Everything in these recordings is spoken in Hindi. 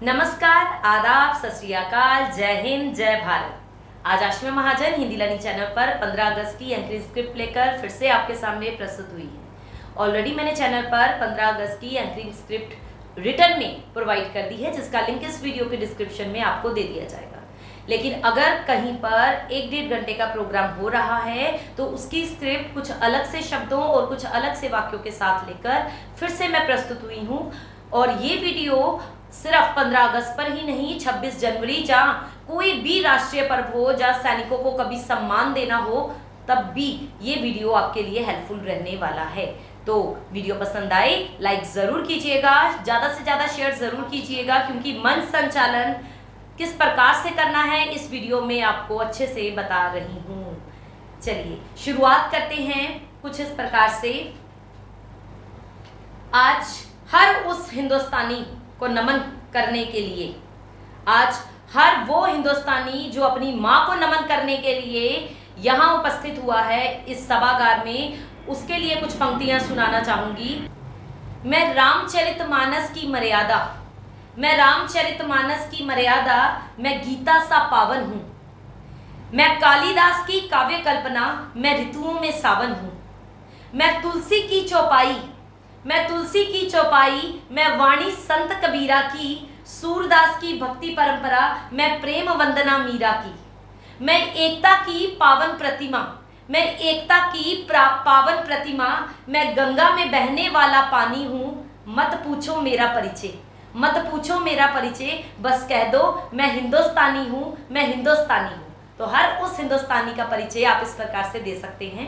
नमस्कार, आदाब, सत श्री अकाल, जय हिंद, जय भारत। आज आश्मी महाजन हिंदी लर्निंग चैनल पर 15 अगस्त की एंकरिंग स्क्रिप्ट लेकर फिर से आपके सामने प्रस्तुत हुई है। ऑलरेडी मैंने चैनल पर 15 अगस्त की एंकरिंग स्क्रिप्ट रिटर्न में प्रोवाइड कर दी है, जिसका लिंक इस वीडियो के डिस्क्रिप्शन में आपको दे दिया जाएगा। लेकिन अगर कहीं पर 1-1.5 घंटे का प्रोग्राम हो रहा है तो उसकी स्क्रिप्ट कुछ अलग से शब्दों और कुछ अलग से वाक्यों के साथ लेकर फिर से मैं प्रस्तुत हुई हूँ। और ये वीडियो सिर्फ 15 अगस्त पर ही नहीं, 26 जनवरी जहाँ कोई भी राष्ट्रीय पर्व हो, जहाँ सैनिकों को कभी सम्मान देना हो, तब भी ये वीडियो आपके लिए हेल्पफुल रहने वाला है। तो वीडियो पसंद आए लाइक ज़रूर कीजिएगा, ज़्यादा से ज़्यादा शेयर ज़रूर कीजिएगा, क्योंकि मंच संचालन किस प्रकार से करना है इस वीडियो में आपको अच्छे से बता रही हूँ। चलिए शुरुआत करते हैं कुछ इस प्रकार से। आज हर उस हिंदुस्तानी को नमन करने के लिए, आज हर वो हिंदुस्तानी जो अपनी माँ को नमन करने के लिए यहाँ उपस्थित हुआ है इस सभागार में, उसके लिए कुछ पंक्तियाँ सुनाना चाहूँगी। मैं रामचरितमानस की मर्यादा, मैं रामचरितमानस की मर्यादा, मैं गीता सा पावन हूँ। मैं कालिदास की काव्य कल्पना, मैं ऋतुओं में सावन हूँ। मैं तुलसी की चौपाई, मैं तुलसी की चौपाई, मैं वाणी संत कबीरा की, सूरदास की भक्ति परंपरा, मैं प्रेम वंदना मीरा की। मैं एकता की पावन प्रतिमा, मैं एकता की पावन प्रतिमा, मैं गंगा में बहने वाला पानी हूँ। मत पूछो मेरा परिचय, मत पूछो मेरा परिचय, बस कह दो मैं हिंदुस्तानी हूँ, मैं हिंदुस्तानी हूँ। तो हर उस हिंदुस्तानी का परिचय आप इस प्रकार से दे सकते हैं।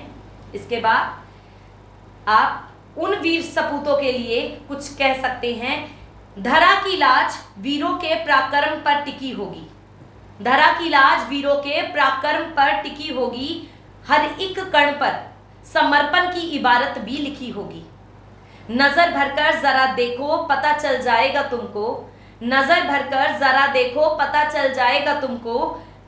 इसके बाद आप उन वीर सपूतों के लिए कुछ कह सकते हैं। धरा की लाज वीरों के पराक्रम पर टिकी होगी, धरा की लाज वीरों के पराक्रम पर टिकी होगी। हर एक कण पर समर्पण की इबारत भी लिखी होगी। नजर भरकर जरा देखो पता चल जाएगा तुमको, नजर भरकर जरा देखो पता चल जाएगा तुमको।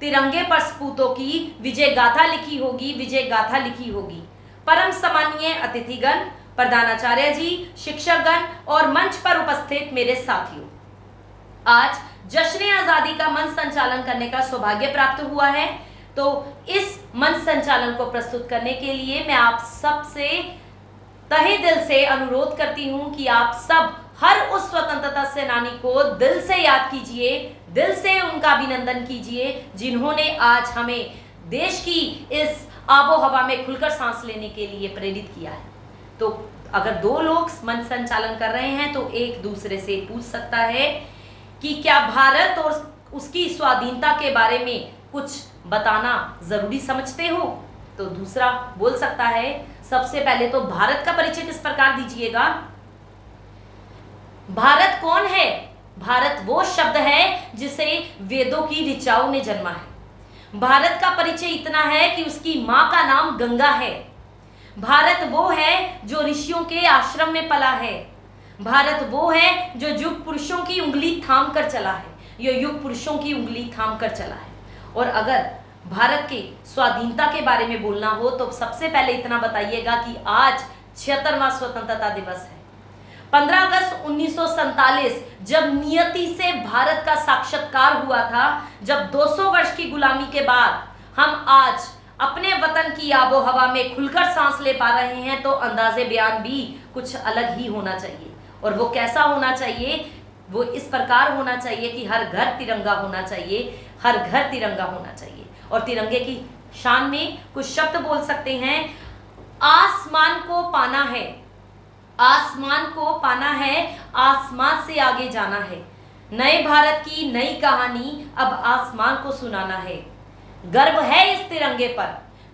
तिरंगे पर सपूतों की विजय गाथा लिखी होगी, विजय गाथा लिखी होगी। परम सम्मानीय अतिथिगण, प्रधानाचार्य जी, शिक्षकगण और मंच पर उपस्थित मेरे साथियों, आज जश्न आजादी का मंच संचालन करने का सौभाग्य प्राप्त हुआ है। तो इस मंच संचालन को प्रस्तुत करने के लिए मैं आप सबसे तहे दिल से अनुरोध करती हूं कि आप सब हर उस स्वतंत्रता सेनानी को दिल से याद कीजिए, दिल से उनका अभिनंदन कीजिए, जिन्होंने आज हमें देश की इस आबो हवा में खुलकर सांस लेने के लिए प्रेरित किया है। तो अगर दो लोग मंच संचालन कर रहे हैं तो एक दूसरे से पूछ सकता है कि क्या भारत और उसकी स्वाधीनता के बारे में कुछ बताना जरूरी समझते हो? तो दूसरा बोल सकता है सबसे पहले तो भारत का परिचय किस प्रकार दीजिएगा। भारत कौन है? भारत वो शब्द है जिसे वेदों की ऋचाओं ने जन्मा है। भारत का परिचय इतना है कि उसकी मां का नाम गंगा है। भारत वो है जो ऋषियों के आश्रम में पला है। भारत वो है जो युग पुरुषों की उंगली थाम कर चला है, ये युग पुरुषों की उंगली थाम कर चला है। और अगर भारत के स्वाधीनता के बारे में बोलना हो तो सबसे पहले इतना बताइएगा कि आज 76वां स्वतंत्रता दिवस है। 15 अगस्त 1947 जब नियति से भारत का साक्षात्कार हुआ था, जब 200 वर्ष की गुलामी के बाद हम आज अपने वतन की आबो हवा में खुलकर सांस ले पा रहे हैं, तो अंदाजे बयान भी कुछ अलग ही होना चाहिए। और वो कैसा होना चाहिए? वो इस प्रकार होना चाहिए कि हर घर तिरंगा होना चाहिए, हर घर तिरंगा होना चाहिए। और तिरंगे की शान में कुछ शब्द बोल सकते हैं। आसमान को पाना है, आसमान को पाना है, आसमान से आगे जाना है। नए भारत की नई कहानी अब आसमान को सुनाना है। गर्व है इस तिरंगे पर,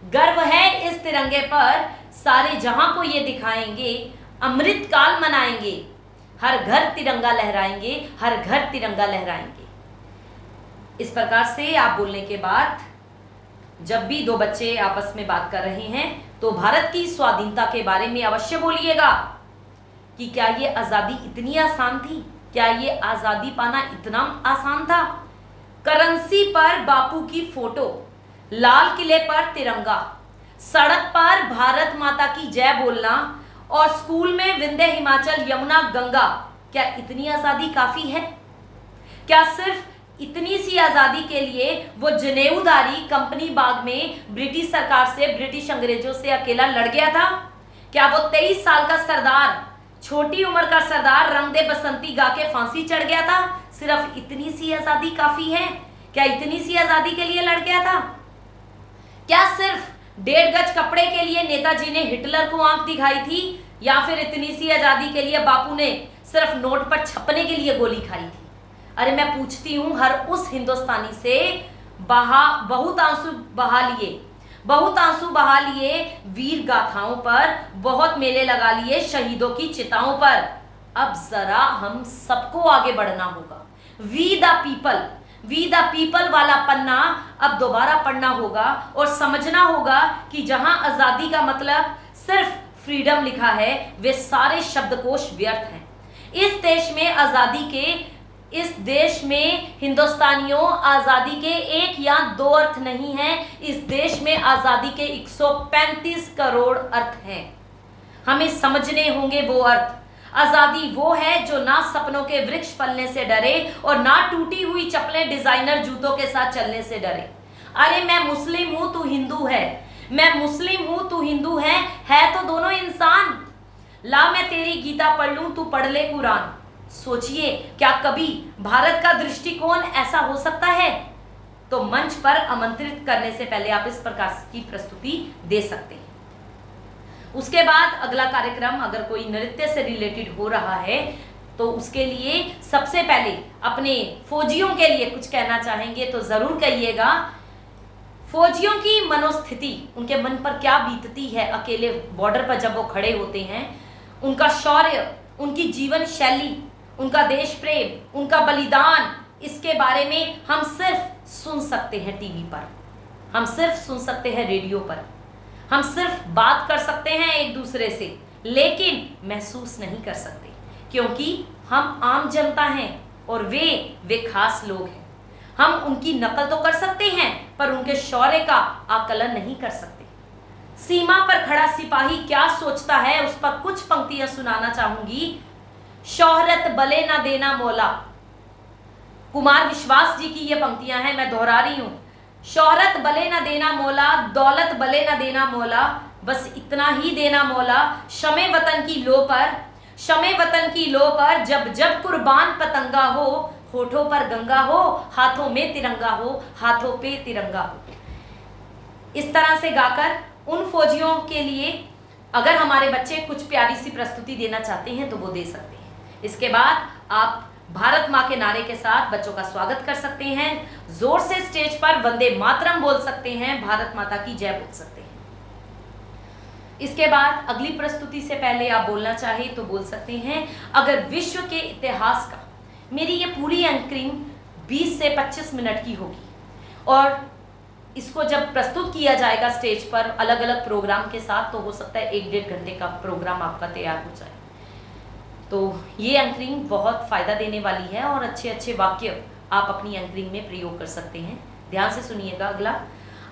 गर्व है इस तिरंगे पर, सारे जहां को ये दिखाएंगे, अमृत काल मनाएंगे, हर घर तिरंगा लहराएंगे, हर घर तिरंगा लहराएंगे। इस प्रकार से आप बोलने के बाद जब भी दो बच्चे आपस में बात कर रहे हैं तो भारत की स्वाधीनता के बारे में अवश्य बोलिएगा कि क्या ये आज़ादी इतनी आसान थी, क्या ये आज़ादी पाना इतना आसान था। करेंसी पर बापू की फोटो, लाल किले पर तिरंगा, सड़क पर भारत माता की जय बोलना और स्कूल में विंध्य हिमाचल यमुना गंगा, क्या इतनी आज़ादी काफ़ी है? क्या सिर्फ इतनी सी आजादी के लिए वो जनेऊदारी कंपनी बाग में ब्रिटिश सरकार से, ब्रिटिश अंग्रेजों से अकेला लड़ गया था? क्या वो 23 साल का सरदार, छोटी उम्र का सरदार रंग दे बसंती गा के फांसी चढ़ गया था? सिर्फ इतनी सी आजादी काफी है? क्या इतनी सी आजादी के लिए लड़ गया था? क्या सिर्फ 1.5 गज कपड़े के लिए नेताजी ने हिटलर को आंख दिखाई थी? या फिर इतनी सी आजादी के लिए बापू ने सिर्फ नोट पर छपने के लिए गोली खाई थी? अरे मैं पूछती हूं हर उस हिंदुस्तानी से, बहुत आंसू बहा लिए वीर गाथाओं पर, बहुत मेले लगा लिए शहीदों की चिताओं पर। अब जरा हम सबको आगे बढ़ना होगा। वी द पीपल वाला पन्ना अब दोबारा पढ़ना होगा और समझना होगा कि जहां आजादी का मतलब सिर्फ फ्रीडम लिखा है, वे सारे शब्दकोश व्यर्थ हैं। इस देश में हिंदुस्तानियों, आजादी के 1 या 2 अर्थ नहीं हैं। इस देश में आजादी के 135 करोड़ अर्थ हैं। हमें समझने होंगे वो अर्थ। आजादी वो है जो ना सपनों के वृक्ष फलने से डरे और ना टूटी हुई चप्पलें डिजाइनर जूतों के साथ चलने से डरे। अरे मैं मुस्लिम हूं, तू हिंदू है, मैं मुस्लिम हूं, तू हिंदू है तो दोनों इंसान। ला मैं तेरी गीता पढ़ लूं, तू पढ़ ले कुरान। सोचिए, क्या कभी भारत का दृष्टिकोण ऐसा हो सकता है? तो मंच पर आमंत्रित करने से पहले आप इस प्रकार की प्रस्तुति दे सकते हैं। उसके बाद अगला कार्यक्रम अगर कोई नृत्य से रिलेटेड हो रहा है तो उसके लिए सबसे पहले अपने फौजियों के लिए कुछ कहना चाहेंगे तो जरूर कहिएगा। फौजियों की मनोस्थिति, उनके मन पर क्या बीतती है अकेले बॉर्डर पर जब वो खड़े होते हैं, उनका शौर्य, उनकी जीवन शैली, उनका देश प्रेम, उनका बलिदान, इसके बारे में हम सिर्फ सुन सकते हैं टीवी पर, हम सिर्फ सुन सकते हैं रेडियो पर, हम सिर्फ बात कर सकते हैं एक दूसरे से, लेकिन महसूस नहीं कर सकते क्योंकि हम आम जनता हैं और वे खास लोग हैं। हम उनकी नकल तो कर सकते हैं पर उनके शौर्य का आकलन नहीं कर सकते। सीमा पर खड़ा सिपाही क्या सोचता है, उस पर कुछ पंक्तियां सुनाना चाहूंगी। शोहरत बले ना देना मौला, कुमार विश्वास जी की ये पंक्तियां हैं, मैं दोहरा रही हूं। शोहरत भले न देना मौला, दौलत भले न देना मौला, बस इतना ही देना मौला, शमे वतन की लो पर, शमे वतन की लो पर, जब जब कुर्बान पतंगा हो, होठों पर गंगा हो, हाथों में तिरंगा हो, हाथों पे तिरंगा हो। इस तरह से गाकर उन फौजियों के लिए अगर हमारे बच्चे कुछ प्यारी सी प्रस्तुति देना चाहते हैं तो वो दे सकते हैं। इसके बाद आप भारत माँ के नारे के साथ बच्चों का स्वागत कर सकते हैं, जोर से स्टेज पर वंदे मातरम बोल सकते हैं, भारत माता की जय बोल सकते हैं। इसके बाद अगली प्रस्तुति से पहले आप बोलना चाहे तो बोल सकते हैं। अगर विश्व के इतिहास का, मेरी ये पूरी एंकरिंग 20 से 25 मिनट की होगी और इसको जब प्रस्तुत किया जाएगा स्टेज पर अलग अलग प्रोग्राम के साथ तो हो सकता है 1-1.5 घंटे का प्रोग्राम आपका तैयार हो जाए। तो ये एंकरिंग बहुत फ़ायदा देने वाली है और अच्छे अच्छे वाक्य आप अपनी एंकरिंग में प्रयोग कर सकते हैं। ध्यान से सुनिएगा अगला।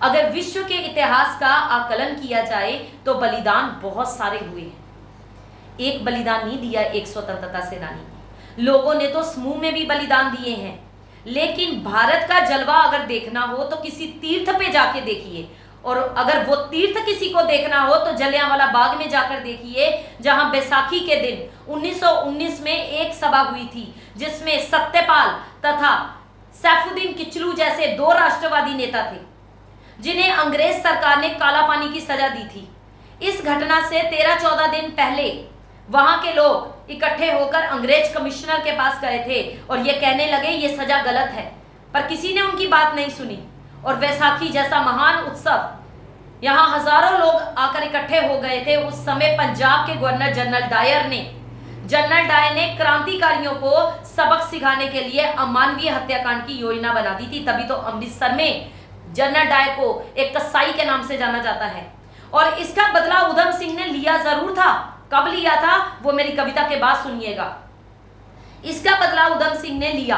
अगर विश्व के इतिहास का आकलन किया जाए तो बलिदान बहुत सारे हुए हैं। एक बलिदान नहीं दिया एक स्वतंत्रता सेनानी ने, लोगों ने तो समूह में भी बलिदान दिए हैं। लेकिन भारत का जलवा अगर देखना हो तो किसी तीर्थ पे जाके देखिए, और अगर वो तीर्थ किसी को देखना हो तो जलियांवाला बाग में जाकर देखिए, जहां बैसाखी के दिन 1919 में एक सभा हुई थी जिसमें सत्यपाल तथा सैफुद्दीन किचलू जैसे 2 राष्ट्रवादी नेता थे जिन्हें अंग्रेज सरकार ने काला पानी की सजा दी थी। इस घटना से 13-14 दिन पहले वहां के लोग इकट्ठे होकर अंग्रेज कमिश्नर के पास गए थे और ये कहने लगे ये सजा गलत है, पर किसी ने उनकी बात नहीं सुनी। और वैसाखी जैसा महान उत्सव, यहाँ हजारों लोग आकर इकट्ठे हो गए थे। उस समय पंजाब के गवर्नर जनरल डायर ने क्रांतिकारियों को सबक सिखाने के लिए अमानवीय हत्याकांड की योजना बना दी थी। तभी तो अमृतसर में जनरल डायर को एक कसाई के नाम से जाना जाता है। और इसका बदला उधम सिंह ने लिया जरूर था। कब लिया था वो मेरी कविता के बाद सुनिएगा। इसका बदला उधम सिंह ने लिया।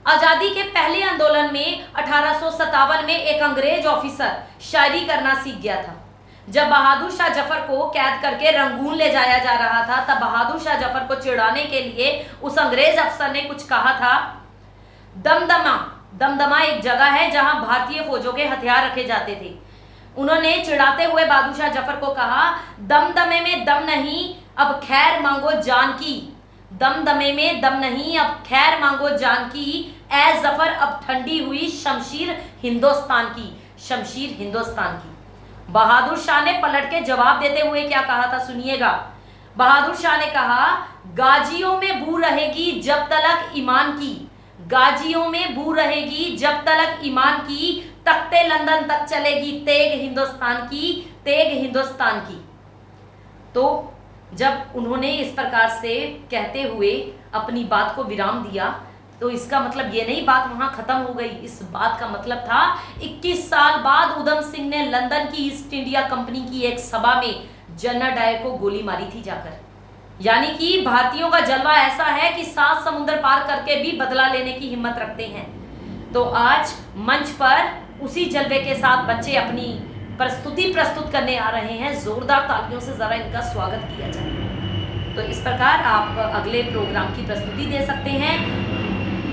आजादी के पहले आंदोलन में 1857 में एक अंग्रेज ऑफिसर शायरी करना सीख गया था। जब बहादुर शाह जफर को कैद करके रंगून ले जाया जा रहा था तब बहादुर शाह जफर को चिढ़ाने के लिए उस अंग्रेज अफसर ने कुछ कहा था। दमदमा, दमदमा एक जगह है जहां भारतीय फौजों के हथियार रखे जाते थे। उन्होंने चिढ़ाते हुए बहादुर शाह जफर को कहा, दमदमे में दम नहीं, अब खैर मांगो जान की। दमदमे में दम नहीं, अब खैर मांगो जान की। ए जफर अब ठंडी हुई शमशीर हिंदुस्तान की, शमशीर हिंदुस्तान की। बहादुर शाह ने पलट के जवाब देते हुए क्या कहा था, सुनिएगा। बहादुर शाह ने कहा, गाजियों में बू रहेगी जब तलक ईमान की, गाजियों में बू रहेगी जब तलक ईमान की, तख्ते लंदन तक चलेगी तेग हिंदुस्तान की, तेग हिंदुस्तान की। तो जब उन्होंने इस प्रकार से कहते हुए अपनी बात को विराम दिया, तो इसका मतलब ये नहीं बात वहां खत्म हो गई। इस बात का मतलब था 21 साल बाद उधम सिंह ने लंदन की ईस्ट इंडिया कंपनी की एक सभा में जनरल डायर को गोली मारी थी जाकर। यानी कि भारतीयों का जलवा ऐसा है कि 7 समुद्र पार करके भी बदला लेने की हिम्मत रखते हैं। तो आज मंच पर उसी जलवे के साथ बच्चे अपनी प्रस्तुति प्रस्तुत करने आ रहे हैं। जोरदार तालियों से जरा इनका स्वागत किया जाए। तो इस प्रकार आप अगले प्रोग्राम की प्रस्तुति दे सकते हैं।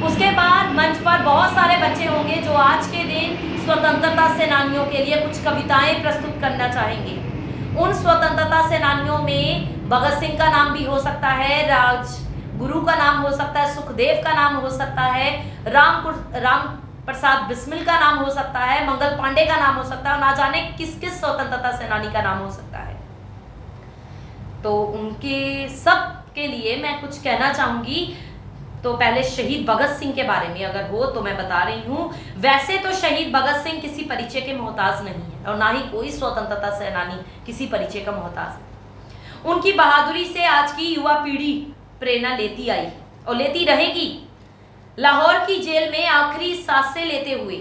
उसके बाद मंच पर बहुत सारे बच्चे होंगे जो आज के दिन स्वतंत्रता सेनानियों के लिए कुछ कविताएं प्रस्तुत करना चाहेंगे। उन स्वतंत्रता सेनानियों में भगत सिंह का नाम भी हो सकता है, राजगुरु का नाम हो सकता है, सुखदेव का नाम हो सकता है, राम प्रसाद बिस्मिल का नाम हो सकता है, मंगल पांडे का नाम हो सकता है, ना जाने किस किस स्वतंत्रता सेनानी का नाम हो सकता है। तो उनके सब के लिए मैं कुछ कहना चाहूंगी। तो पहले शहीद भगत सिंह के बारे में अगर हो तो मैं बता रही हूँ। वैसे तो शहीद भगत सिंह किसी परिचय के मोहताज नहीं है और ना ही कोई स्वतंत्रता सेनानी किसी परिचय का मोहताज है। उनकी बहादुरी से आज की युवा पीढ़ी प्रेरणा लेती आई और लेती रहेगी। लाहौर की जेल में आखिरी सांसें लेते हुए,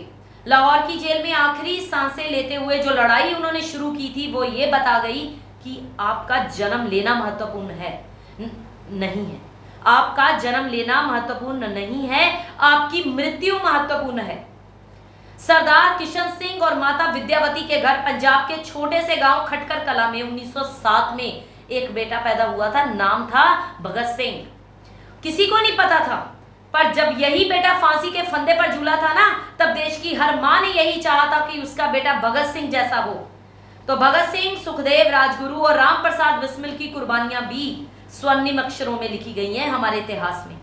लाहौर की जेल में आखिरी सांसें लेते हुए जो लड़ाई उन्होंने शुरू की थी वो ये बता गई कि आपका जन्म लेना महत्वपूर्ण है नहीं है, आपका जन्म लेना महत्वपूर्ण नहीं है, आपकी मृत्यु महत्वपूर्ण है। सरदार किशन सिंह और माता विद्यावती के घर पंजाब के छोटे से गांव खटकर कला में 1907 में एक बेटा पैदा हुआ था, नाम था भगत सिंह। किसी को नहीं पता था, पर जब यही बेटा फांसी के फंदे पर झूला था ना, तब देश की हर मां ने यही चाहा था कि उसका बेटा भगत सिंह जैसा हो। तो भगत सिंह, सुखदेव, राजगुरु और राम प्रसाद बिस्मिल की कुर्बानियां भी स्वर्णिम अक्षरों में लिखी गई हैं हमारे इतिहास में।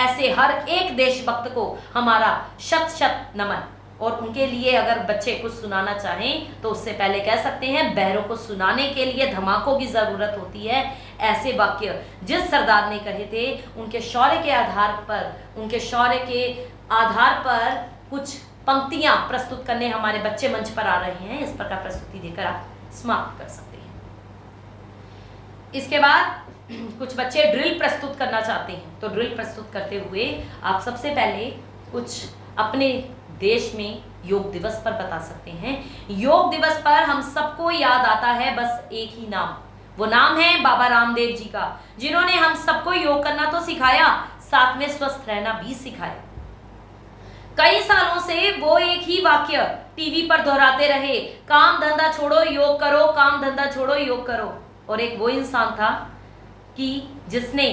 ऐसे हर एक देशभक्त को हमारा शत शत नमन। और उनके लिए अगर बच्चे कुछ सुनाना चाहें तो उससे पहले कह सकते हैं, बहरों को सुनाने के लिए धमाकों की जरूरत होती है। ऐसे वाक्य जिस सरदार ने कहे थे, उनके शौर्य के आधार पर, उनके शौर्य के आधार पर कुछ पंक्तियां प्रस्तुत करने हमारे बच्चे मंच पर आ रहे हैं। इस प्रकार प्रस्तुति देकर आप समाप्त कर सकते हैं। इसके बाद कुछ बच्चे ड्रिल प्रस्तुत करना चाहते हैं, तो ड्रिल प्रस्तुत करते हुए आप सबसे पहले कुछ अपने देश में योग दिवस पर बता सकते हैं। योग दिवस पर हम सबको याद आता है बस एक ही नाम, वो नाम है बाबा रामदेव जी का, जिन्होंने हम सबको योग करना तो सिखाया, साथ में स्वस्थ रहना भी सिखाया। कई सालों से वो एक ही वाक्य टीवी पर दोहराते रहे, काम धंधा छोड़ो योग करो, काम धंधा छोड़ो योग करो। और एक वो इंसान था कि जिसने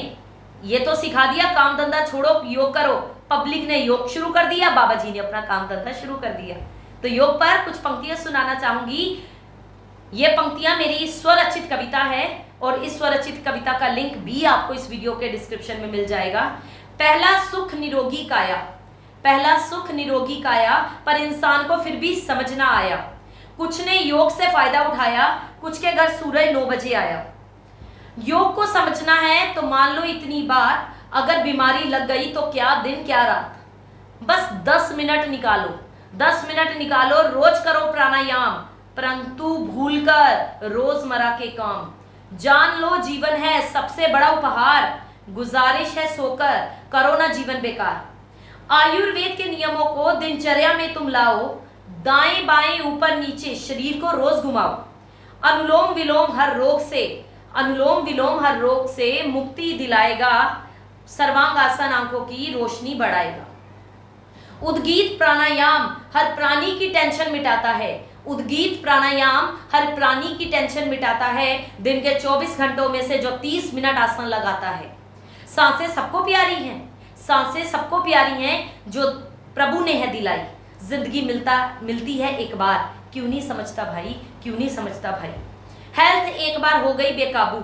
ये तो सिखा दिया काम धंधा छोड़ो योग करो, पब्लिक ने योग शुरू कर दिया, बाबा जी ने अपना काम धंधा शुरू कर दिया। तो योग पर कुछ पंक्तियां सुनाना चाहूंगी। ये पंक्तियां मेरी स्वरचित कविता है और इस स्वरचित कविता का लिंक भी आपको इस वीडियो के डिस्क्रिप्शन में मिल जाएगा। पहला सुख निरोगी काया, पहला सुख निरोगी काया, पर इंसान को फिर भी समझ ना आया। कुछ ने योग से फायदा उठाया, कुछ के घर सूरज 9 बजे आया। योग को समझना है तो मान लो इतनी बात, अगर बीमारी लग गई तो क्या दिन क्या रात। बस 10 मिनट निकालो, 10 मिनट निकालो, रोज करो प्राणायाम, परंतु भूलकर रोजमर्रा के काम। जान लो जीवन है सबसे बड़ा उपहार, गुजारिश है सोकर करो ना जीवन बेकार। आयुर्वेद के नियमों को दिनचर्या में तुम लाओ, दाएं बाएं ऊपर नीचे शरीर को रोज घुमाओ। अनुलोम विलोम हर रोग से, अनुलोम विलोम हर रोग से मुक्ति दिलाएगा, सर्वांगासन आंखों की रोशनी बढ़ाएगा। उद्गीत प्राणायाम हर प्राणी की टेंशन मिटाता है, उद्गीत प्राणायाम हर प्राणी की टेंशन मिटाता है। दिन के 24 घंटों में से जो 30 मिनट आसन लगाता है। सांसें सबको प्यारी हैं, सांसें सबको प्यारी हैं, जो प्रभु ने है दिलाई। जिंदगी मिलती है एक बार, क्यों नहीं समझता भाई, क्यों नहीं समझता भाई। हेल्थ एक बार हो गई बेकाबू,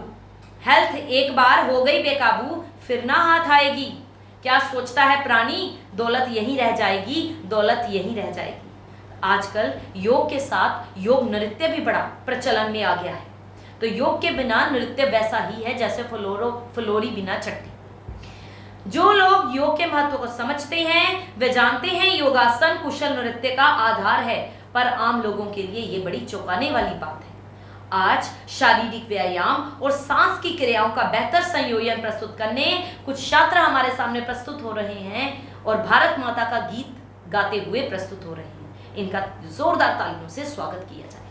हेल्थ एक बार हो गई बेकाबू, फिर ना हाथ आएगी। क्या सोचता है प्राणी, दौलत यहीं रह जाएगी, दौलत यहीं रह जाएगी। आजकल योग के साथ योग नृत्य भी बड़ा प्रचलन में आ गया है। तो योग के बिना नृत्य वैसा ही है जैसे फलोरी बिना चट्टी। जो लोग योग के महत्व को समझते हैं वे जानते हैं योगासन कुशल नृत्य का आधार है, पर आम लोगों के लिए ये बड़ी चौंकाने वाली बात है। आज शारीरिक व्यायाम और सांस की क्रियाओं का बेहतर संयोजन प्रस्तुत करने कुछ छात्र हमारे सामने प्रस्तुत हो रहे हैं और भारत माता का गीत गाते हुए प्रस्तुत हो रहे हैं। इनका जोरदार तालियों से स्वागत किया जाए।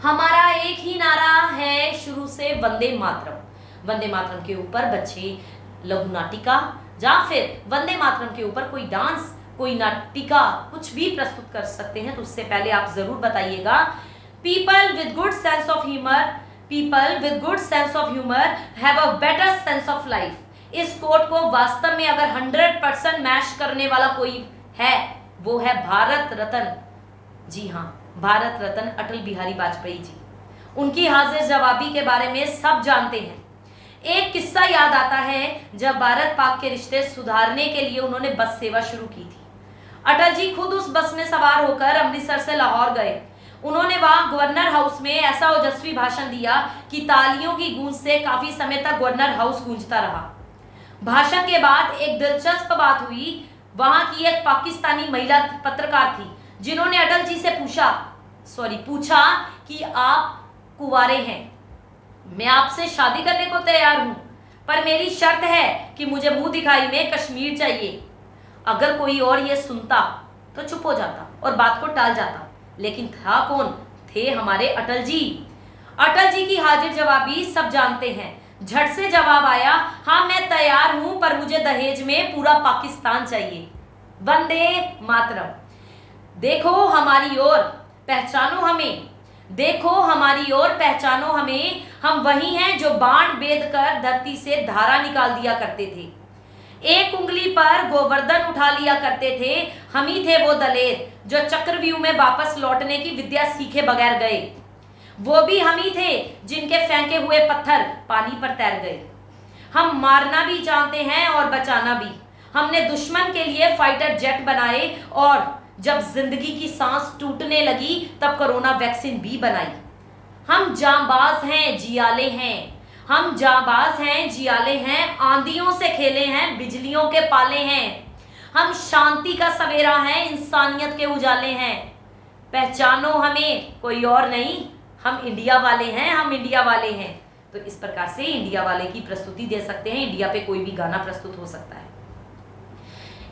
हमारा एक ही नारा है शुरू से, वंदे मातरम। वंदे मातरम के ऊपर बच्चे लघु नाटिका या फिर वंदे मातरम के ऊपर कोई डांस, कोई नाटिका कुछ भी प्रस्तुत कर सकते हैं। तो उससे पहले आप जरूर बताइएगा, people with good sense of humour, people with good sense of humour have a better sense of life. इस कोट को वास्तव में अगर 100% मैच करने वाला कोई है वो है भारत रत्न, जी हाँ, भारत रत्न अटल बिहारी वाजपेयी जी। उनकी हाजिर जवाबी के बारे में सब जानते हैं। एक किस्सा याद आता है, जब भारत पाक के रिश्ते सुधारने के लिए उन्होंने बस सेवा शुरू की थी। अटल जी खुद उस बस में सवार होकर अमृतसर से लाहौर गए। उन्होंने वहां गवर्नर हाउस में ऐसा ओजस्वी भाषण दिया कि तालियों की गूंज से काफी समय तक गवर्नर हाउस गूंजता रहा। भाषण के बाद एक दिलचस्प बात हुई। वहां की एक पाकिस्तानी महिला पत्रकार थी जिन्होंने अटल जी से पूछा कि आप कुंवारे हैं, मैं आपसे शादी करने को तैयार हूं, पर मेरी शर्त है कि मुझे मुंह दिखाई में कश्मीर चाहिए। अगर कोई और ये सुनता तो चुप हो जाता और बात को टाल जाता, लेकिन था कौन, थे हमारे अटल जी। अटल जी की हाजिर जवाबी सब जानते हैं। झट से जवाब आया, हाँ मैं तैयार हूं, पर मुझे दहेज में पूरा पाकिस्तान चाहिए। वंदे मातरम। देखो हमारी ओर, पहचानो हमें, देखो हमारी ओर, पहचानो हमें। हम वही हैं जो बाण बेध कर धरती से धारा निकाल दिया करते थे, एक उंगली पर गोवर्धन उठा लिया करते थे। हम ही थे वो दलेर जो चक्रव्यूह में वापस लौटने की विद्या सीखे बगैर गए। वो भी हम ही थे जिनके फेंके हुए पत्थर पानी पर तैर गए। हम मारना भी जानते हैं और बचाना भी। हमने दुश्मन के लिए फाइटर जेट बनाए और जब जिंदगी की सांस टूटने लगी तब कोरोना वैक्सीन भी बनाई। हम जांबाज हैं, जियाले हैं, हम जांबाज हैं, जियाले हैं, आंधियों से खेले हैं, बिजलियों के पाले हैं। हम शांति का सवेरा हैं, इंसानियत के उजाले हैं। पहचानो हमें, कोई और नहीं, हम इंडिया वाले हैं, हम इंडिया वाले हैं। तो इस प्रकार से इंडिया वाले की प्रस्तुति दे सकते हैं। इंडिया पे कोई भी गाना प्रस्तुत हो सकता है।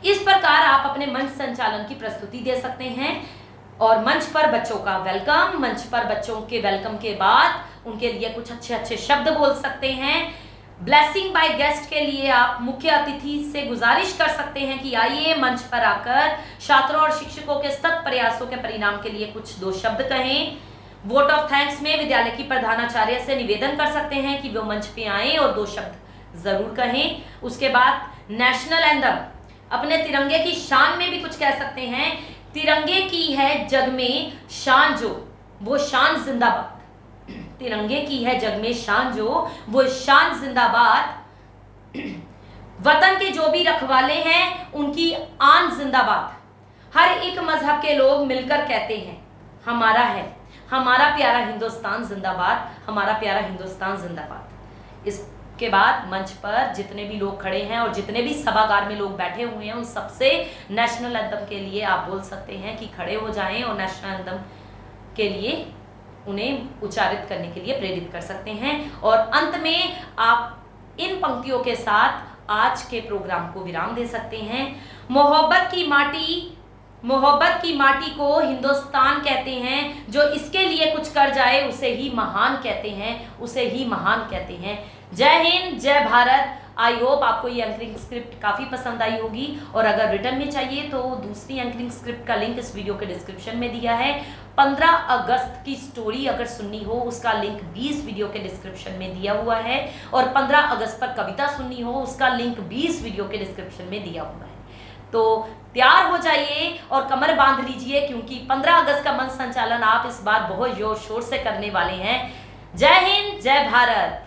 इस प्रकार आप अपने मंच संचालन की प्रस्तुति दे सकते हैं और मंच पर बच्चों का वेलकम, मंच पर बच्चों के वेलकम के बाद उनके लिए कुछ अच्छे अच्छे शब्द बोल सकते हैं। ब्लेसिंग बाय गेस्ट के लिए आप मुख्य अतिथि से गुजारिश कर सकते हैं कि आइए मंच पर आकर छात्रों और शिक्षकों के सतत प्रयासों के परिणाम के लिए कुछ 2 शब्द कहें। वोट ऑफ थैंक्स में विद्यालय की प्रधानाचार्य से निवेदन कर सकते हैं कि वो मंच पे आए और 2 शब्द जरूर कहें। उसके बाद नेशनल एंथम, अपने तिरंगे की शान में भी कुछ कह सकते हैं। तिरंगे की है जग में शान जो, वो शान जिंदाबाद। तिरंगे की है जग में शान जो, वो शान जिंदाबाद। वतन के जो भी रखवाले हैं उनकी आन जिंदाबाद। हर एक मजहब के लोग मिलकर कहते हैं हमारा है, हमारा प्यारा हिंदुस्तान जिंदाबाद, हमारा प्यारा हिंदुस्तान जिंदाबाद। इसके बाद मंच पर जितने भी लोग खड़े हैं और जितने भी सभागार में लोग बैठे हुए हैं उन सबसे नेशनल एंथम के लिए आप बोल सकते हैं कि खड़े हो जाएं और नेशनल एंथम के लिए उन्हें उच्चारित करने के लिए प्रेरित कर सकते हैं। और अंत में आप इन पंक्तियों के साथ आज के प्रोग्राम को विराम दे सकते हैं। मोहब्बत की माटी को हिंदुस्तान कहते हैं, जो इसके लिए कुछ कर जाए उसे ही महान कहते हैं, उसे ही महान कहते हैं। जय हिंद, जय भारत। आई होप आपको ये एंकरिंग स्क्रिप्ट काफ़ी पसंद आई होगी और अगर रिटर्न में चाहिए तो दूसरी एंकरिंग स्क्रिप्ट का लिंक इस वीडियो के डिस्क्रिप्शन में दिया है। 15 अगस्त की स्टोरी अगर सुननी हो उसका लिंक भी इस वीडियो के डिस्क्रिप्शन में दिया हुआ है और 15 अगस्त पर कविता सुननी हो उसका लिंक भी इस वीडियो के डिस्क्रिप्शन में दिया हुआ है। तो तैयार हो जाइए और कमर बांध लीजिए, क्योंकि 15 अगस्त का मंच संचालन आप इस बार बहुत जोर शोर से करने वाले हैं। जय हिंद, जय भारत।